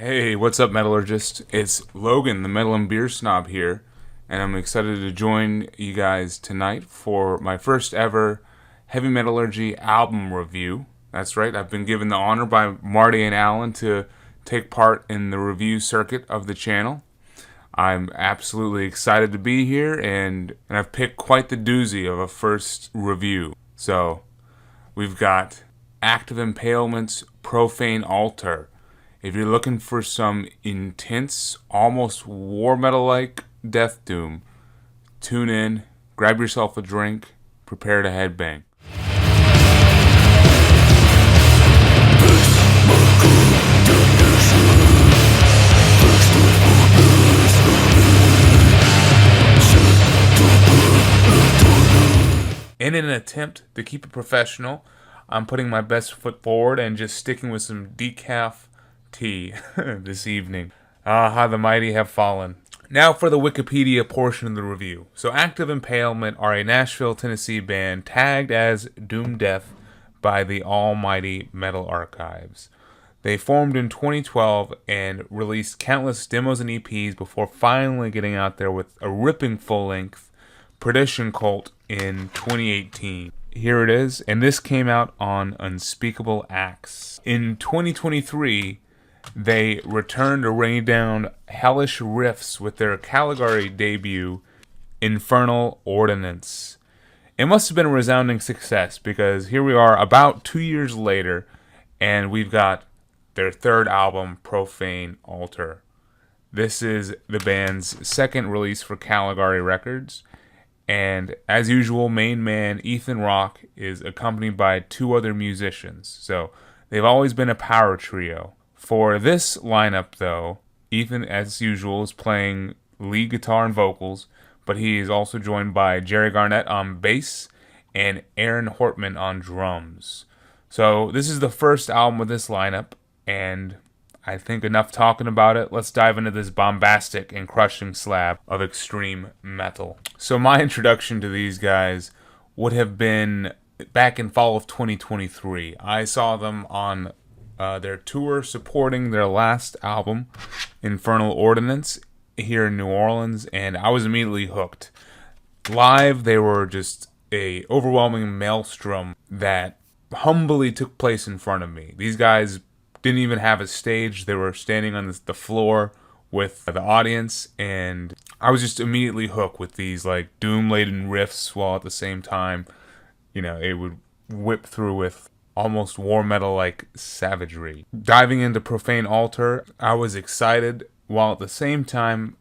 Hey, what's up, metallurgist? It's Logan, the Metal and Beer Snob here, and I'm excited to join you guys tonight for my first ever Heavy Metallurgy Album review. That's right, I've been given the honor by Marty and Alan to take part in the review circuit of the channel. I'm absolutely excited to be here, and I've picked quite the doozy of a first review. So, we've got Act of Impalement's Profane Altar. If you're looking for some intense, almost war metal-like death doom, tune in, grab yourself a drink, prepare to headbang. In an attempt to keep it professional, I'm putting my best foot forward and just sticking with some decaf tea this evening. How the mighty have fallen. Now for the Wikipedia portion of the review. So Act of Impalement are a Nashville, Tennessee band tagged as Doom Death by the almighty Metal Archives. They formed in 2012 and released countless demos and EPs before finally getting out there with a ripping full-length Perdition Cult in 2018. Here it is, and this came out on Unspeakable Acts. In 2023, they returned to rain down hellish riffs with their Caligari debut, Infernal Ordinance. It must have been a resounding success, because here we are about 2 years later, and we've got their third album, Profane Altar. This is the band's second release for Caligari Records, and as usual, main man Ethan Rock is accompanied by two other musicians, so they've always been a power trio. For this lineup, though, Ethan, as usual, is playing lead guitar and vocals, but he is also joined by Jerry Garnett on bass and Aaron Hortman on drums. So this is the first album with this lineup, and I think enough talking about it. Let's dive into this bombastic and crushing slab of extreme metal. So my introduction to these guys would have been back in fall of 2023. I saw them on their tour supporting their last album, Infernal Ordinance, here in New Orleans, and I was immediately hooked. Live, they were just a overwhelming maelstrom that humbly took place in front of me. These guys didn't even have a stage. They were standing on the floor with the audience, and I was just immediately hooked with these like doom-laden riffs, while at the same time, it would whip through with almost war metal-like savagery. Diving into Profane Altar, I was excited, while at the same time,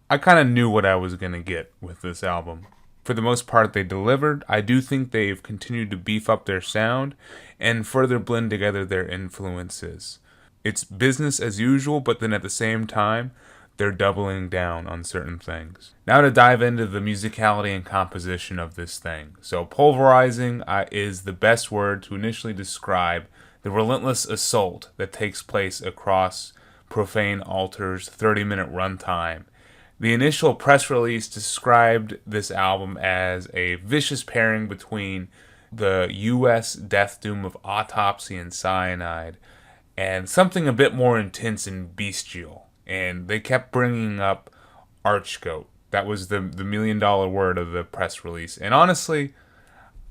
I kind of knew what I was going to get with this album. For the most part, they delivered. I do think they've continued to beef up their sound and further blend together their influences. It's business as usual, but then at the same time, they're doubling down on certain things. Now to dive into the musicality and composition of this thing. So pulverizing is the best word to initially describe the relentless assault that takes place across Profane Altar's 30-minute runtime. The initial press release described this album as a vicious pairing between the U.S. death doom of Autopsy and Cyanide and something a bit more intense and bestial. And they kept bringing up Archgoat. That was the million-dollar word of the press release. And honestly,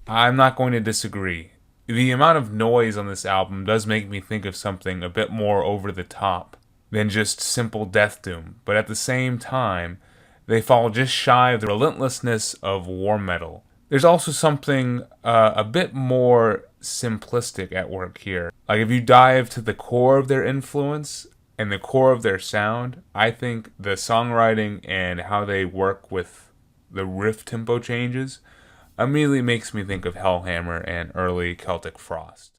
I'm not going to disagree. The amount of noise on this album does make me think of something a bit more over the top than just simple death doom. But at the same time, they fall just shy of the relentlessness of war metal. There's also something a bit more simplistic at work here. Like if you dive to the core of their influence and the core of their sound, I think the songwriting and how they work with the riff tempo changes immediately makes me think of Hellhammer and early Celtic Frost.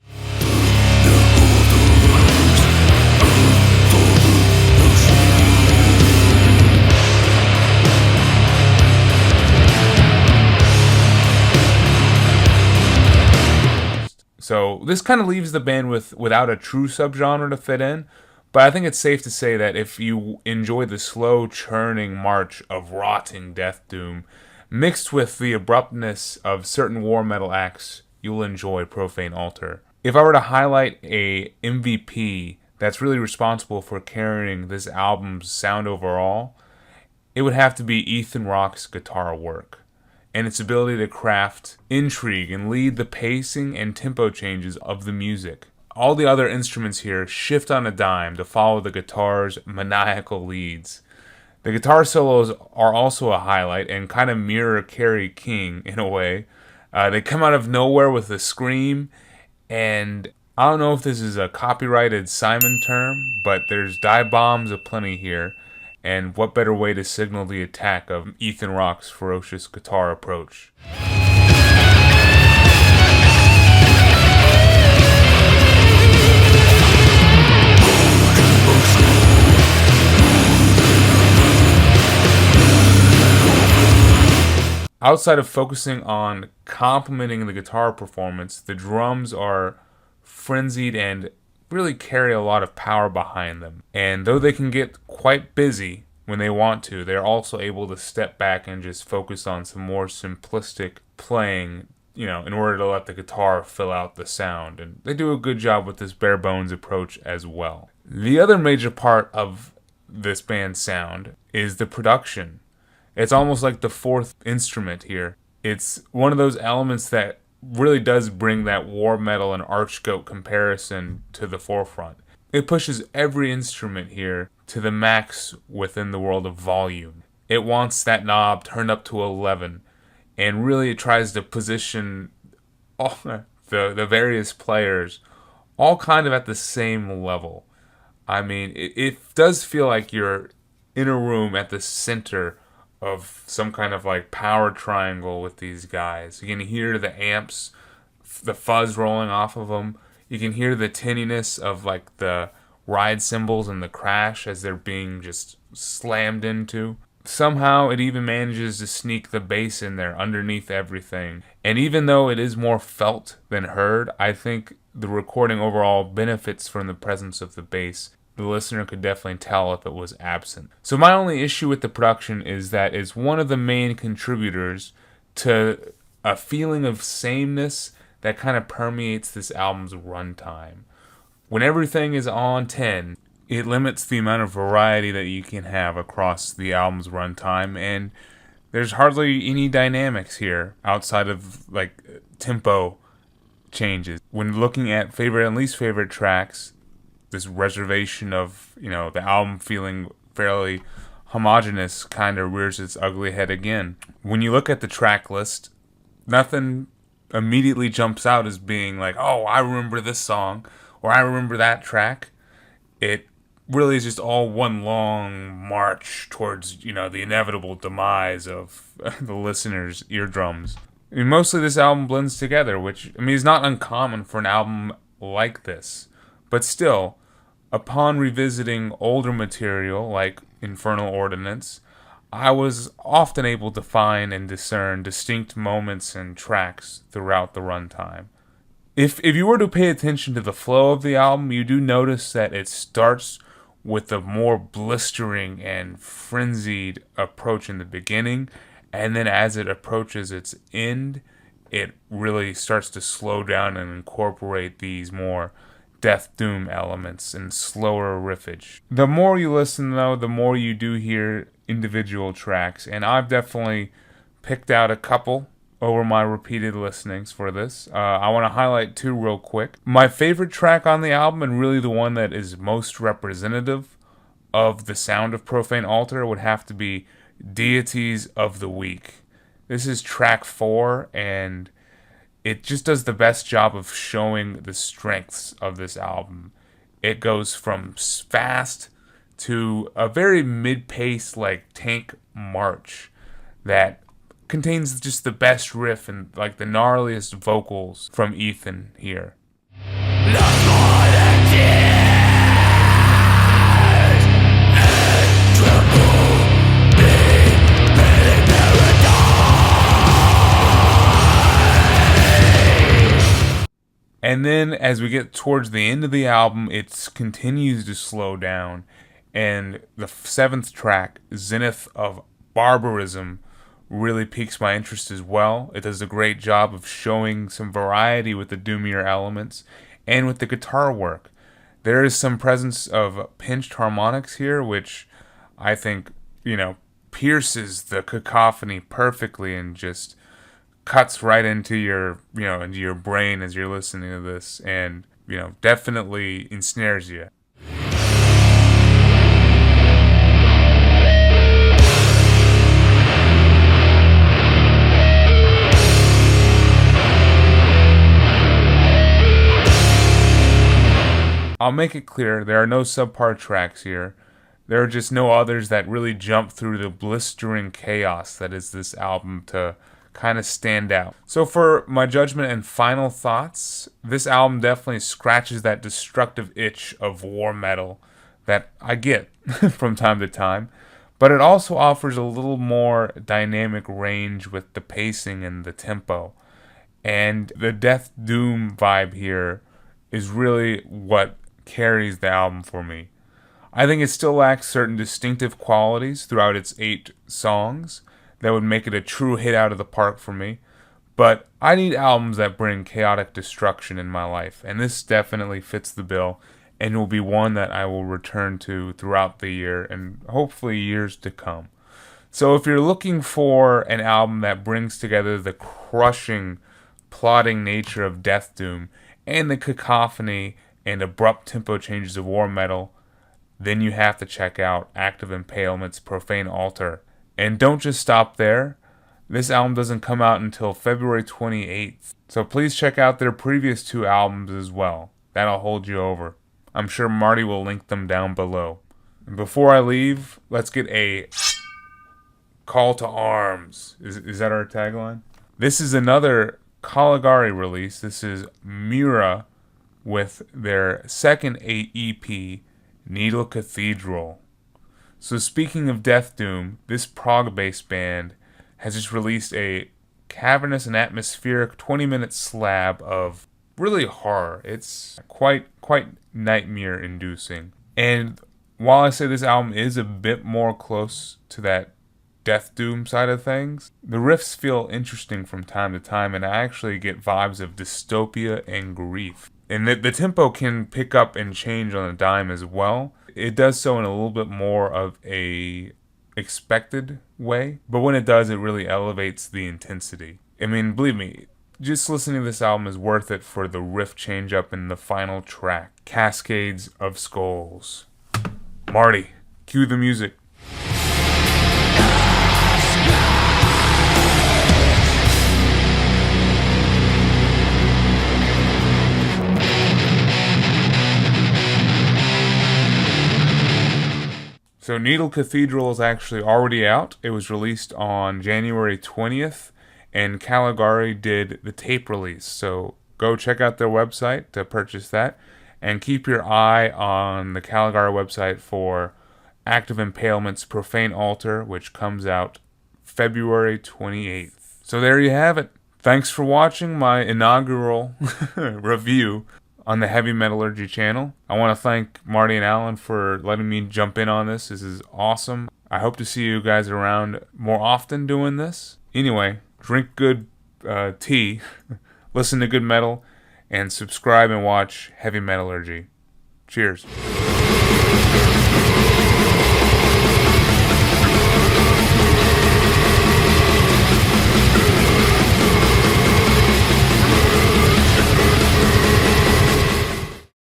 So this kind of leaves the band without a true subgenre to fit in, but I think it's safe to say that if you enjoy the slow churning march of rotting death doom, mixed with the abruptness of certain war metal acts, you'll enjoy Profane Altar. If I were to highlight a MVP that's really responsible for carrying this album's sound overall, it would have to be Ethan Rock's guitar work and its ability to craft intrigue and lead the pacing and tempo changes of the music. All the other instruments here shift on a dime to follow the guitar's maniacal leads. The guitar solos are also a highlight and kind of mirror Kerry King in a way. They come out of nowhere with a scream, and I don't know if this is a copyrighted Simon term, but there's dive bombs aplenty here, and what better way to signal the attack of Ethan Rock's ferocious guitar approach. Outside of focusing on complementing the guitar performance, the drums are frenzied and really carry a lot of power behind them. And though they can get quite busy when they want to, they're also able to step back and just focus on some more simplistic playing, in order to let the guitar fill out the sound. And they do a good job with this bare bones approach as well. The other major part of this band's sound is the production. It's almost like the fourth instrument here. It's one of those elements that really does bring that war metal and archgoat comparison to the forefront. It pushes every instrument here to the max within the world of volume. It wants that knob turned up to 11, and really it tries to position all the various players all kind of at the same level. I mean, it does feel like you're in a room at the center of some kind of like power triangle with these guys. You can hear the amps, the fuzz rolling off of them. You can hear the tinniness of like the ride cymbals and the crash as they're being just slammed into. Somehow it even manages to sneak the bass in there underneath everything. And even though it is more felt than heard, I think the recording overall benefits from the presence of the bass. The listener could definitely tell if it was absent. So my only issue with the production is that it's one of the main contributors to a feeling of sameness that kind of permeates this album's runtime. When everything is on 10, it limits the amount of variety that you can have across the album's runtime, and there's hardly any dynamics here outside of like tempo changes. When looking at favorite and least favorite tracks, this reservation of, the album feeling fairly homogeneous kind of rears its ugly head again. When you look at the track list, nothing immediately jumps out as being like, oh, I remember this song, or I remember that track. It really is just all one long march towards, the inevitable demise of the listener's eardrums. I mean, mostly this album blends together, which, is not uncommon for an album like this. But still, upon revisiting older material like Infernal Ordinance, I was often able to find and discern distinct moments and tracks throughout the runtime. If you were to pay attention to the flow of the album, you do notice that it starts with a more blistering and frenzied approach in the beginning, and then as it approaches its end, it really starts to slow down and incorporate these more death doom elements and slower riffage. The more you listen, though, the more you do hear individual tracks, and I've definitely picked out a couple over my repeated listenings for this. I want to highlight two real quick. My favorite track on the album, and really the one that is most representative of the sound of Profane Altar, would have to be Deities of the Week. This is track 4, and it just does the best job of showing the strengths of this album. It goes from fast to a very mid-pace, like tank march that contains just the best riff and like the gnarliest vocals from Ethan here. And then as we get towards the end of the album, it continues to slow down. And the 7th track, Zenith of Barbarism, really piques my interest as well. It does a great job of showing some variety with the doomier elements and with the guitar work. There is some presence of pinched harmonics here, which I think, pierces the cacophony perfectly and just cuts right into into your brain as you're listening to this, and, definitely ensnares you. I'll make it clear, there are no subpar tracks here. There are just no others that really jump through the blistering chaos that is this album to kind of stand out. So for my judgment and final thoughts, this album definitely scratches that destructive itch of war metal that I get from time to time, but it also offers a little more dynamic range with the pacing and the tempo. And the death doom vibe here is really what carries the album for me. I think it still lacks certain distinctive qualities throughout its 8 songs that would make it a true hit out of the park for me, but I need albums that bring chaotic destruction in my life, and this definitely fits the bill and will be one that I will return to throughout the year and hopefully years to come. So if you're looking for an album that brings together the crushing, plodding nature of death doom and the cacophony and abrupt tempo changes of war metal, then you have to check out Act of Impalement's Profane Altar. And don't just stop there. This album doesn't come out until February 28th. So please check out their previous 2 albums as well. That'll hold you over. I'm sure Marty will link them down below. And before I leave, let's get a call to arms. Is that our tagline? This is another Caligari release. This is Můra with their second EP, Needle Cathedral. So speaking of death doom, this Prague-based band has just released a cavernous and atmospheric 20-minute slab of really horror. It's quite nightmare-inducing. And while I say this album is a bit more close to that death doom side of things, the riffs feel interesting from time to time, and I actually get vibes of dystopia and grief. And the tempo can pick up and change on a dime as well. It does so in a little bit more of a expected way, but when it does, it really elevates the intensity. I mean, believe me, just listening to this album is worth it for the riff change up in the final track, Cascades of Skulls. Marty, cue the music. So Needle Cathedral is actually already out. It was released on January 20th, and Caligari did the tape release. So go check out their website to purchase that, and keep your eye on the Caligari website for Act of Impalement's Profane Altar, which comes out February 28th. So there you have it. Thanks for watching my inaugural review on the Heavy Metallurgy channel. I want to thank Marty and Alan for letting me jump in on this. This is awesome. I hope to see you guys around more often doing this. Anyway, drink good tea, listen to good metal, and subscribe and watch Heavy Metallurgy. Cheers.